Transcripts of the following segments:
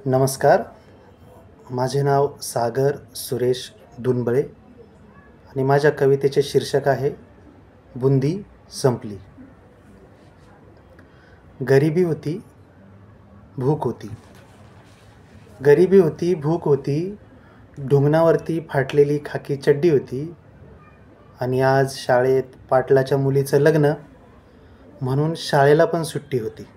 नमस्कार. माझे नाव सागर सुरेश दुनबळे आणि माझ्या कवितेचे शीर्षक आहे बुंदी संपली. गरिबी होती, भूक होती. गरिबी होती, भूक होती. ढुंगणावरती फाटलेली खाकी चड्डी होती. आणि आज शाळेत पाटलाच्या मुलीचं लग्न, म्हणून शाळेला पण सुट्टी होती.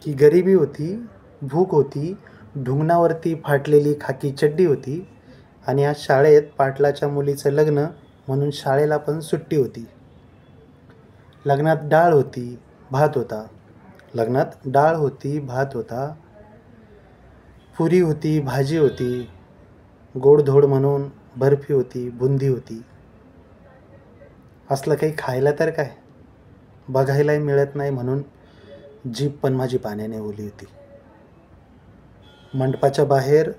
की गरिबी होती, भूक होती, ढुंगणावरती फाटलेली खाकी चड्डी होती. आणि आज शाळेत पाटलाच्या मुलीचं लग्न, म्हणून शाळेला पण सुट्टी होती. लग्नात डाळ होती, भात होता. लग्नात डाळ होती, भात होता. पुरी होती, भाजी होती. गोडधोड म्हणून बर्फी होती, बुंदी होती. असलं काही खायला तर काय, बघायलाही मिळत नाही, म्हणून जीभ पण माझी पाण्याने ओली होती. मंडपाच्या बाहेर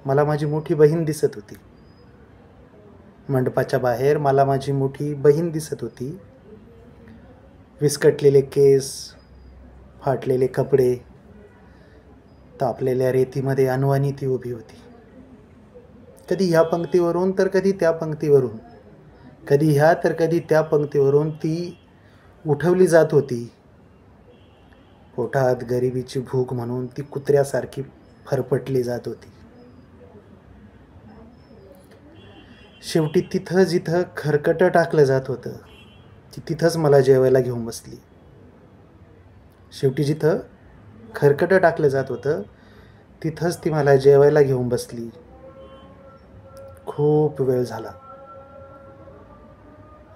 मला माझी मोठी बहीण दिसत होती. मंडपाच्या बाहेर मला माझी मोठी बहीण दिसत होती. विस्कटलेले केस, फाटलेले कपडे, तापलेल्या रेतीमध्ये अनवाणी ती उभी होती. कधी ह्या पंक्तीवरून तर कधी त्या पंक्तीवरून, कधी ह्या तर कधी त्या पंक्तीवरून ती उठवली जात होती. पोटात गरिबीची भूक म्हणून ती कुत्र्यासारखी फरफटली जात होती. शेवटी तिथं जिथं खरकटं टाकलं जात होतं, ती तिथंच मला जेवायला घेऊन बसली. शेवटी जिथं खरकटं टाकलं जात होतं, तिथंच ती मला जेवायला घेऊन बसली. खूप वेळ झाला,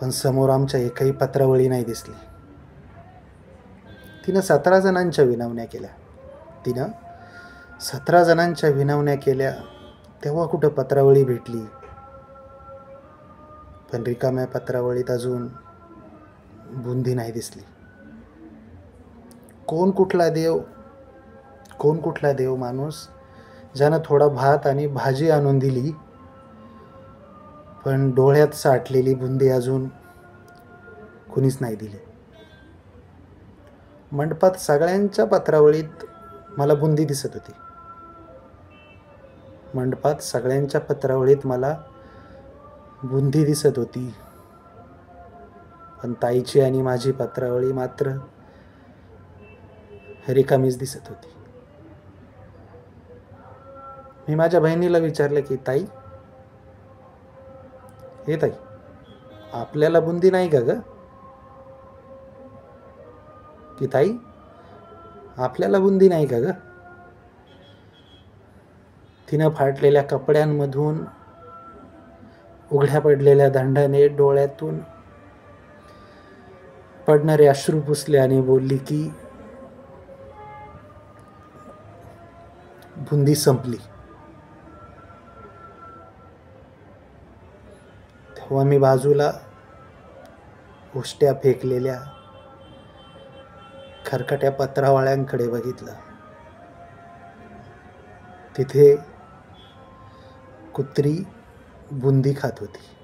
पण समोर आमच्या एकही पत्रावळी नाही दिसली. तिनं 17 जणांच्या विनवण्या केल्या. 17 जणांच्या विनवण्या केल्या, तेव्हा कुठं पत्रावळी भेटली. पण रिकाम्या पत्रावळीत अजून बुंदी नाही दिसली. कोण कुठला देव माणूस ज्यानं थोडा भात आणि भाजी आणून दिली, पण डोळ्यात साठलेली बुंदी अजून कुणीच नाही दिली. मंडपात सगळ्यांच्या पत्रावळीत मला बुंदी दिसत होती. मंडपात सगळ्यांच्या पत्रावळीत मला बुंदी दिसत होती. पण ताईची आणि माझी पत्रावळी मात्र रिकामीच दिसत होती. मी माझ्या बहिणीला विचारलं की ताई, हे ताई, आपल्याला बुंदी नाही का ग? की ताई, आपल्याला बुंदी नाही का ग? तिनं फाटलेल्या कपड्यांमधून उघड्या पडलेल्या दंडाने डोळ्यातून पडणारे अश्रू पुसले आणि बोलली की बुंदी संपली. तेव्हा मी बाजूला उष्ट्या फेकलेल्या खरकट्या पत्रावळ्यांकडे बघितलं. तिथे कुत्री बुंदी खात होती.